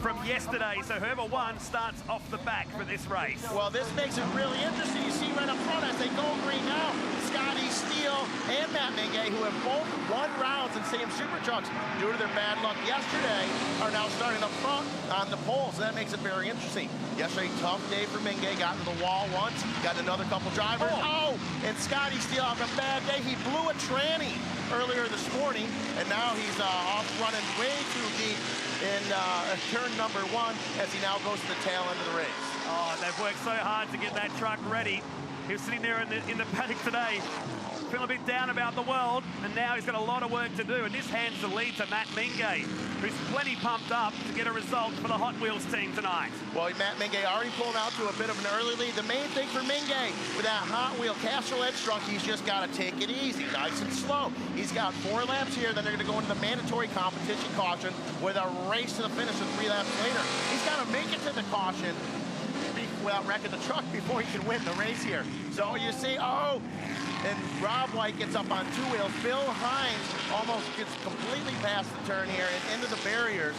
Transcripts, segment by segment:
from yesterday. So whoever won starts off the back for this race. Well, this makes it really interesting. You see right up front as they go green now, Scotty Steele and Matt Mingay, who have both won rounds in Stadium Super Trucks due to their bad luck yesterday, are now starting up front on the pole. So that makes it very interesting. Yesterday, tough day for Mingay. Got into the wall once, got another couple drivers. Oh, and Scotty Steele having a bad day. He blew a tranny earlier this morning, and now he's off running way too deep in turn number 1 as he now goes to the tail end of the race. Oh, they've worked so hard to get that truck ready. He was sitting there in the paddock today, feeling a bit down about the world, and now he's got a lot of work to do, and this hands the lead to Matt Mingay, who's plenty pumped up to get a result for the Hot Wheels team tonight. Well, Matt Mingay already pulled out to a bit of an early lead. The main thing for Mingay with that Hot Wheel Castrol Edge truck, he's just got to take it easy, nice and slow. He's got 4 laps here, then they're going to go into the mandatory competition caution with a race to the finish with 3 laps later. He's got to make it to the caution without wrecking the truck before he can win the race here. So you see, oh, and Rob White gets up on 2 wheels. Bill Hines almost gets completely past the turn here and into the barriers.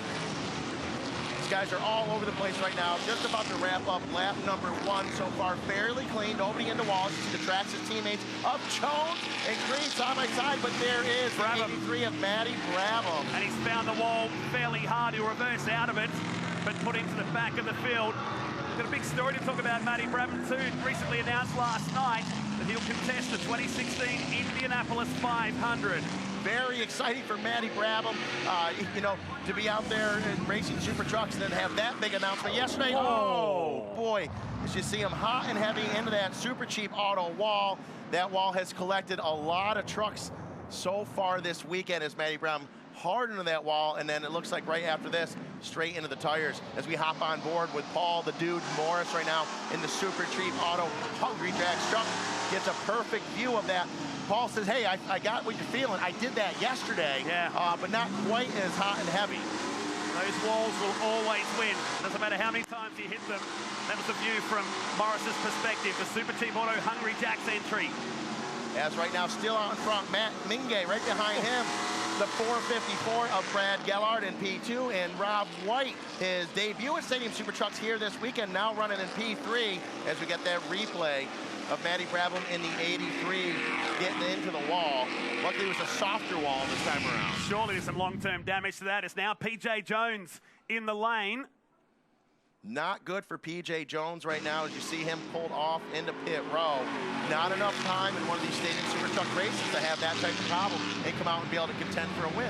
These guys are all over the place right now. Just about to wrap up lap number 1 so far. Fairly clean, nobody in the walls. You see the tracks of teammates of Jones and Green side by side, but there is the 83 of Matty Brabham. And he's found the wall fairly hard. He'll reverse out of it, but put into the back of the field. Got a big story to talk about Matty Brabham too. Recently announced last night that he'll contest the 2016 Indianapolis 500. Very exciting for Matty Brabham, you know, to be out there in racing super trucks and then have that big announcement yesterday. Oh boy, as you see him hot and heavy into that super cheap auto wall. That wall has collected a lot of trucks so far this weekend as Matty Brabham hard into that wall, and then it looks like right after this, straight into the tires as we hop on board with Paul the Dude Morris right now in the super cheap auto Hungry Jack's truck. Gets a perfect view of that. Paul says, hey, I got what you're feeling. I did that yesterday, but not quite as hot and heavy. Those walls will always win. Doesn't matter how many times you hit them. That was the view from Morris's perspective. The super cheap auto Hungry Jack's entry. As right now, still out in front, Matt Mingay right behind him. The 454 of Brad Gellard in P2, and Rob White, his debut at Stadium Super Trucks here this weekend, now running in P3 as we get that replay of Matty Brabham in the 83 getting into the wall. Luckily it was a softer wall this time around. Surely there's some long-term damage to that. It's now PJ Jones in the lane. Not good for PJ Jones right now as you see him pulled off into pit row. Not enough time in one of these Stadium Super Truck races to have that type of problem and come out and be able to contend for a win.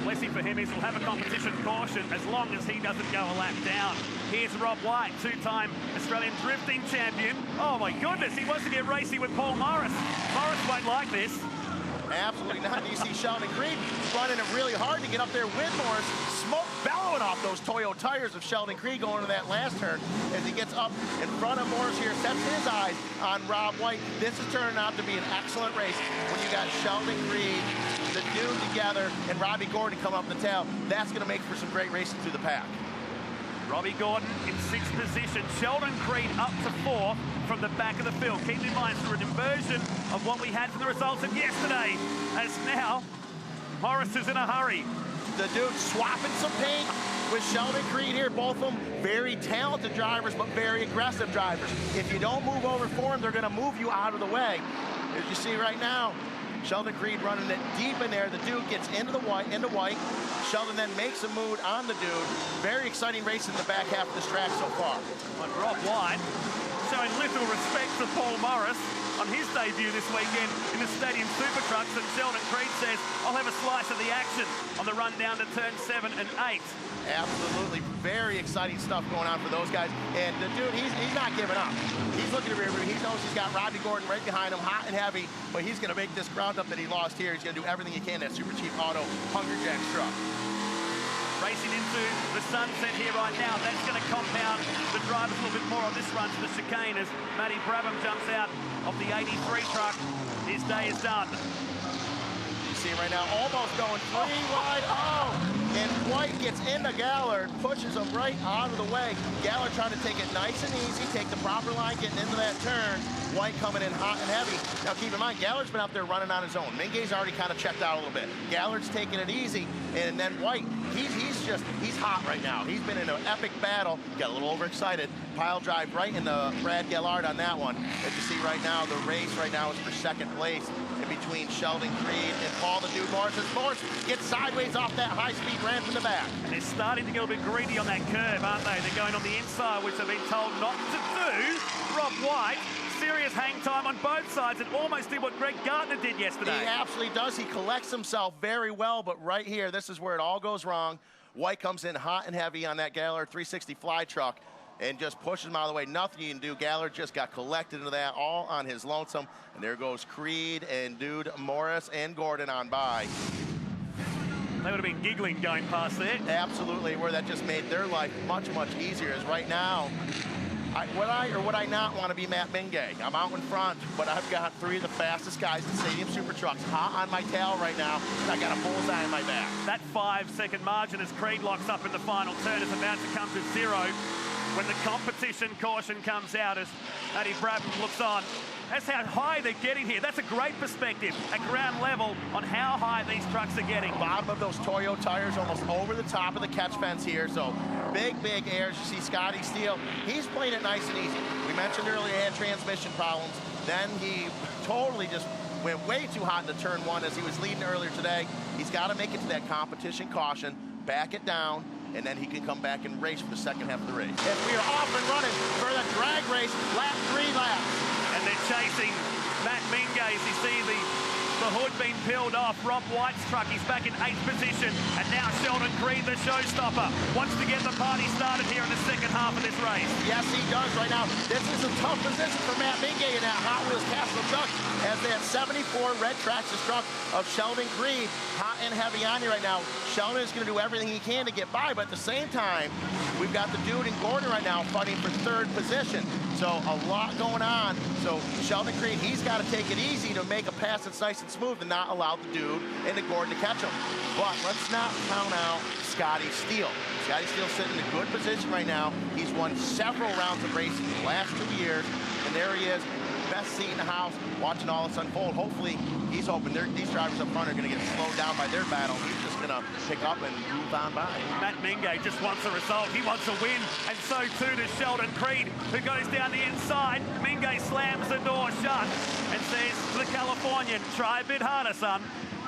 Blessing for him is he'll have a competition caution as long as he doesn't go a lap down. Here's Rob White, 2-time Australian drifting champion. Oh my goodness, he wants to get racy with Paul Morris. Morris won't like this. Absolutely not. You see Sheldon Creed running it really hard to get up there with Morris. Smoke bellowing off those Toyo tires of Sheldon Creed going to that last turn as he gets up in front of Morris here, sets his eyes on Rob White. This is turning out to be an excellent race when you got Sheldon Creed, the Dude together, and Robbie Gordon come up the tail. That's going to make for some great racing through the pack. Robbie Gordon in 6th position. Sheldon Creed up to 4th from the back of the field. Keep in mind, through an inversion of what we had from the results of yesterday, as now Morris is in a hurry. The Dude swapping some paint with Sheldon Creed here. Both of them very talented drivers, but very aggressive drivers. If you don't move over for them, they're going to move you out of the way. As you see right now, Sheldon Creed running it deep in there. The Dude gets into the white. Sheldon then makes a move on the Dude. Very exciting race in the back half of this track so far. And Rob White showing little respect for Paul Morris on his debut this weekend in the Stadium Super Trucks, and Sheldon Creed says, I'll have a slice of the action on the run down to turn 7 and 8. Absolutely, very exciting stuff going on for those guys. And the Dude, he's not giving up. He's looking at the rear view. He knows he's got Robbie Gordon right behind him, hot and heavy, but he's going to make this ground up that he lost here. He's going to do everything he can, that super cheap auto Hungry Jack's truck. Racing into the sunset here right now. That's going to compound the drivers a little bit more on this run to the chicane as Matty Brabham jumps out of the 83 truck. His day is done. You see him right now, almost going 3 wide. Oh, and White gets into Gallard, pushes him right out of the way. Gallard trying to take it nice and easy, take the proper line, getting into that turn. White coming in hot and heavy. Now keep in mind, Gallard's been out there running on his own. Mingay's already kind of checked out a little bit. Gallard's taking it easy, and then White, he's hot right now. He's been in an epic battle. Got a little overexcited. Pile drive right into Brad Gallard on that one. As you see right now, the race right now is for second place in between Sheldon Creed and Paul the Dude Morris. As Morris gets sideways off that high-speed ramp in the back. And they're starting to get a bit greedy on that curve, aren't they? They're going on the inside, which they've been told not to do. Rob White, serious hang time on both sides, and almost did what Greg Gardner did yesterday. He absolutely does. He collects himself very well, but right here, this is where it all goes wrong. White comes in hot and heavy on that Gallard 360 fly truck and just pushes him out of the way. Nothing you can do. Gallard just got collected into that all on his lonesome. And there goes Creed and Dude Morris and Gordon on by. They would have been giggling going past there. Absolutely, where that just made their life much, much easier. As right now, would I not want to be Matt Mingay? I'm out in front, but I've got three of the fastest guys in Stadium Super Trucks hot on my tail right now, and I got a bullseye on my back. That 5-second margin as Creed locks up in the final turn is about to come to zero when the competition caution comes out as Eddie Brabham looks on. That's how high they're getting here. That's a great perspective at ground level on how high these trucks are getting. Bottom of those Toyo tires almost over the top of the catch fence here. So big, big airs. You see Scotty Steele. He's playing it nice and easy. We mentioned earlier he had transmission problems. Then he totally just went way too hot into turn one as he was leading earlier today. He's got to make it to that competition caution, back it down, and then he can come back and race for the second half of the race. As we are off and running for the drag race, lap 3 laps. And they're chasing Matt Mingay as you see the hood being peeled off. Rob White's truck, he's back in 8th position. And now Sheldon Creed, the showstopper, wants to get the party started here in the second half of this race. Yes, he does right now. This is a tough position for Matt Mingay in that Hot Wheels Castle truck as that 74 Red Traxxas truck of Sheldon Creed hot and heavy on you right now. Sheldon is going to do everything he can to get by, but at the same time, we've got the Dude and Gordon right now fighting for 3rd position. So a lot going on. So Sheldon Creed, he's got to take it easy to make a pass that's nice and smooth and not allow the Dude and the Gordon to catch him. But let's not count out Scotty Steele. Scotty Steele's sitting in a good position right now. He's won several rounds of racing in the last 2 years, and there he is, best seat in the house, watching all this unfold. Hopefully, he's hoping these drivers up front are going to get slowed down by their battle. He's just going to pick up and move on by. Matt Mingay just wants a result. He wants a win, and so too does Sheldon Creed, who goes down the inside. Mingay slams the door shut and says to the Californian, try a bit harder, son.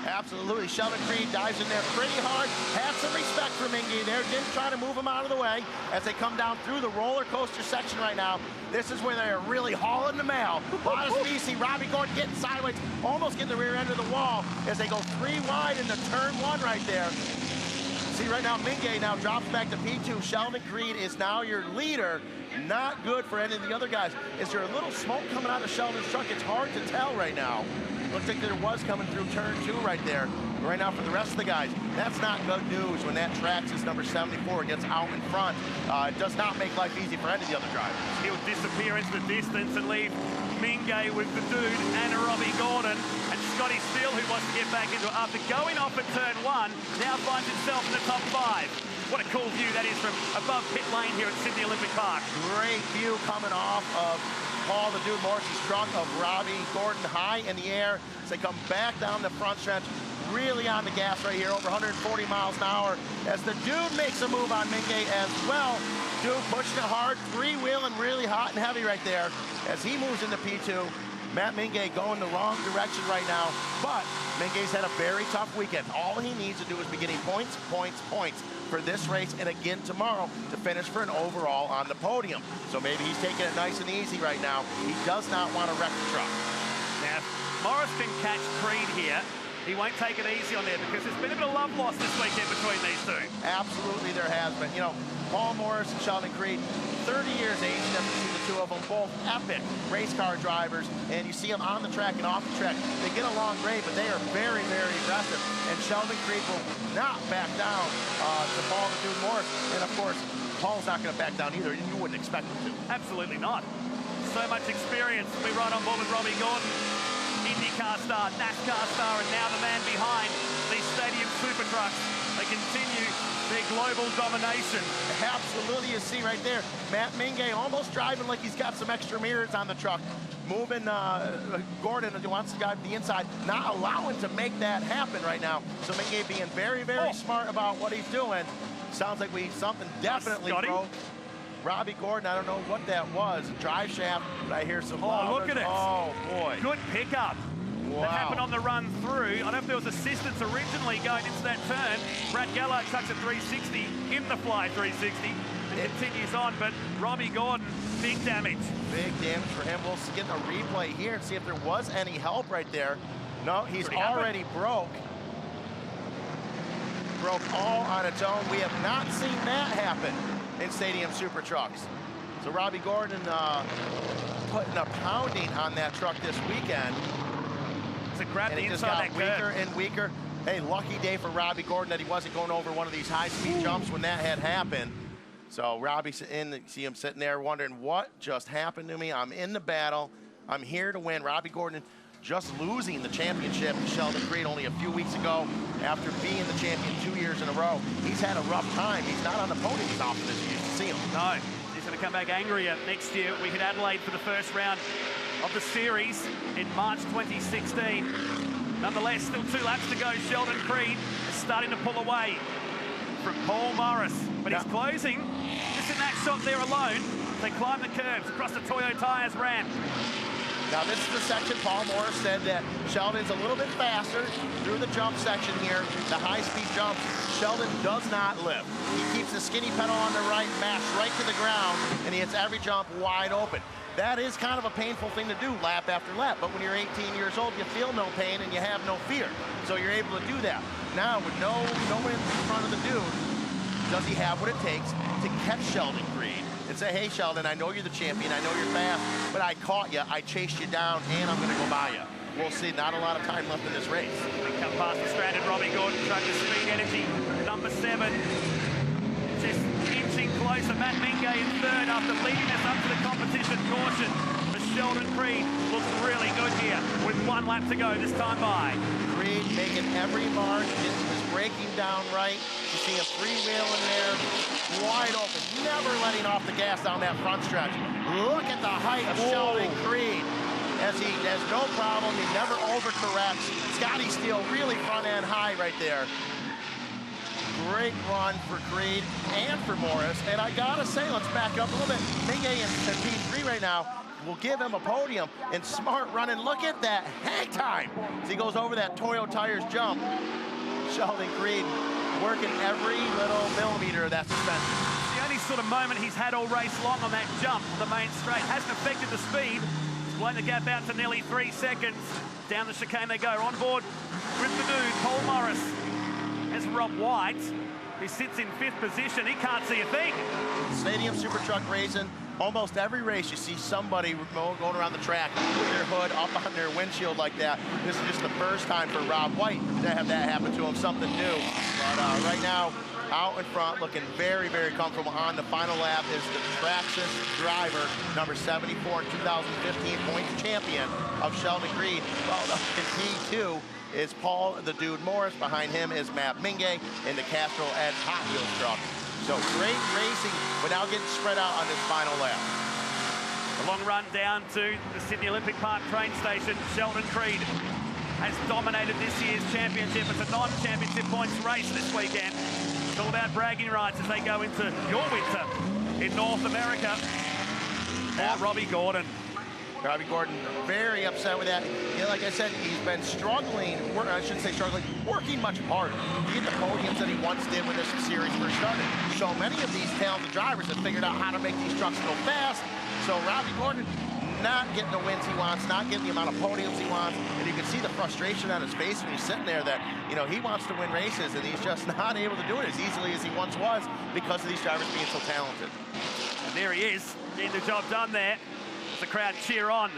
Absolutely. Sheldon Creed dives in there pretty hard. Had some respect for Mingay there. Didn't try to move him out of the way as they come down through the roller coaster section right now. This is where they're really hauling the mail. A lot of speed. See Robbie Gordon getting sideways, almost getting the rear end of the wall as they go 3 wide into turn 1 right there. See right now, Mingay now drops back to P2. Sheldon Creed is now your leader. Not good for any of the other guys. Is there a little smoke coming out of Sheldon's truck? It's hard to tell right now. Looks like there was coming through turn 2 right there. Right now for the rest of the guys, that's not good news when that Traxxas number 74 gets out in front. It does not make life easy for any of the other drivers. He'll disappear into the distance and leave Mingay with the Dude and Robbie Gordon. And Scotty Steele, who wants to get back into it after going off at turn 1, now finds himself in the top 5. What a cool view that is from above pit lane here at Sydney Olympic Park. Great view coming off of Paul the Dude Morris's truck of Robbie Gordon high in the air as they come back down the front stretch, really on the gas right here, over 140 miles an hour as the Dude makes a move on Mingay as well. Dude pushing it hard, 3-wheeling really hot and heavy right there as he moves into P2. Matt Mingay going the wrong direction right now, but Mingay's had a very tough weekend. All he needs to do is be getting points, points, points for this race and again tomorrow to finish for an overall on the podium. So maybe he's taking it nice and easy right now. He does not want to wreck the truck. Now, if Morris can catch Creed here, he won't take it easy on there because there's been a bit of love lost this weekend between these two. Absolutely there has been. You know, Paul Morris and Sheldon Creed, 30 years age difference between the two of them, both epic race car drivers, and you see them on the track and off the track. They get along great, but they are very, very aggressive, and Sheldon Creed will not back down to Paul the Dude Morris, and of course, Paul's not going to back down either, and you wouldn't expect him to. Absolutely not. So much experience. We're right on board with Robbie Gordon, IndyCar star, NASCAR star, and now the man behind these Stadium Super Trucks. they continue their global domination. Absolutely, you see right there, Matt Mingay almost driving like he's got some extra mirrors on the truck. Moving Gordon wants to drive the inside, not allowing to make that happen right now. So Mingay being very, very smart about what he's doing. Sounds like something definitely broke. Robbie Gordon, I don't know what that was. Drive shaft, but I hear some look at it. Oh, boy. Good pickup. Wow. That happened on the run through. I don't know if there was assistance originally going into that turn. Brad Gallo tucks a 360 in the fly 360 and continues on, but Robbie Gordon, big damage. Big damage for him. We'll get a replay here and see if there was any help right there. No, he's already broke all on its own. We have not seen that happen in Stadium Super Trucks. So Robbie Gordon putting a pounding on that truck this weekend. To grab the inside that weaker and weaker. Hey, lucky day for Robbie Gordon that he wasn't going over one of these high-speed jumps when that had happened. So Robbie, see him sitting there wondering what just happened to me. I'm in the battle. I'm here to win. Robbie Gordon just losing the championship to Sheldon Creed only a few weeks ago after being the champion 2 years in a row. He's had a rough time. He's not on the podium as often as you used to see him. No, he's going to come back angrier next year. We hit Adelaide for the first round of the series in March 2016. Nonetheless, still 2 laps to go. Sheldon Creed is starting to pull away from Paul Morris, but he's closing. Just in that shot there alone, they climb the curbs across the Toyo Tires ramp. Now this is the section Paul Morris said that Sheldon's a little bit faster through the jump section here, the high-speed jumps. Sheldon does not lift. He keeps the skinny pedal on the right, mashed right to the ground, and he hits every jump wide open. That is kind of a painful thing to do lap after lap, but when you're 18 years old, you feel no pain and you have no fear. So you're able to do that. Now, with no one in front of the dude, does he have what it takes to catch Sheldon Creed and say, hey, Sheldon, I know you're the champion, I know you're fast, but I caught you, I chased you down, and I'm going to go by you. We'll see. Not a lot of time left in this race. We come past the stranded Robbie Gordon, truck to Speed Energy, number 7. Just inching closer. Matt Mingay in 3rd after leading us up to the competition. Caution. But Sheldon Creed looks really good here with 1 lap to go this time by. Creed making every mark, getting his braking down right. You see him freewheeling there, wide open, never letting off the gas down that front stretch. Look at the height of Sheldon Creed. As he has no problem, he never overcorrects. Scotty Steele really front end high right there. Great run for Creed and for Morris. And I gotta say, let's back up a little bit. Mingay in P3 right now will give him a podium, and smart running. Look at that hang time as he goes over that Toyo Tires jump. Sheldon Creed working every little millimeter of that suspension. The only sort of moment he's had all race long on that jump on the main straight. Hasn't affected the speed. He's blown the gap out to nearly 3 seconds. Down the chicane they go. On board with the dude, Paul Morris. As Rob White, who sits in 5th position, he can't see a thing. Stadium Super Truck racing, almost every race you see somebody going around the track with their hood up on their windshield like that. This is just the first time for Rob White to have that happen to him, something new. But right now, out in front, looking very, very comfortable on the final lap is the Traxxas driver, number 74, 2015 points champion of Sheldon Creed. Followed up in P2 is Paul the Dude Morris. Behind him is Matt Mingay in the Castrol Edge Hot Wheels truck. So great racing, but now getting spread out on this final lap. A long run down to the Sydney Olympic Park train station. Sheldon Creed has dominated this year's championship. It's a non-championship points race this weekend. It's all about bragging rights as they go into your winter in North America. Now Robbie Gordon. Robbie Gordon very upset with that. You know, like I said, he's been struggling, I shouldn't say struggling, working much harder to get the podiums that he once did when this series first started. So many of these talented drivers have figured out how to make these trucks go fast. So Robbie Gordon not getting the wins he wants, not getting the amount of podiums he wants, and you can see the frustration on his face when he's sitting there that, you know, he wants to win races and he's just not able to do it as easily as he once was because of these drivers being so talented. And there he is, getting the job done there. The crowd cheer on.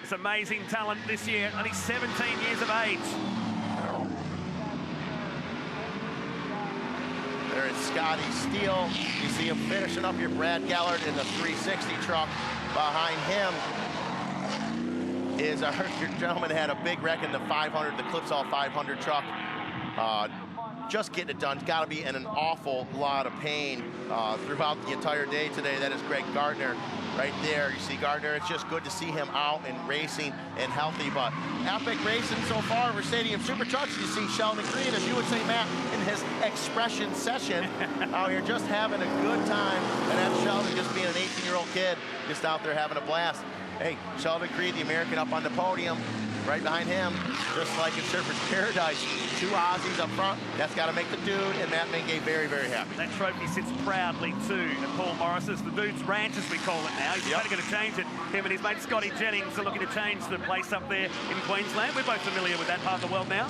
This amazing talent this year, only 17 years of age. There is Scotty Steele. You see him finishing up here. Brad Gallard in the 360 truck. Behind him is our gentleman had a big wreck in the 500, the Clipsal 500 truck. just getting it done. Got to be in an awful lot of pain throughout the entire day today. That is Greg Gardner right there. You see Gardner, it's just good to see him out and racing and healthy. But epic racing so far for Stadium Super Trucks. You see Sheldon Creed, as you would say, Matt, in his expression session out here just having a good time. And that's Sheldon just being an 18-year-old kid just out there having a blast. Hey, Sheldon Creed, the American, up on the podium. Right behind him, just like in Surfer's Paradise, 2 Aussies up front. That's got to make the dude and Matt Mingay very, very happy. That trophy sits proudly too at Paul Morris's, the dude's ranch as we call it now. He's only going to change it. Him and his mate Scotty Jennings are looking to change the place up there in Queensland. We're both familiar with that part of the world now.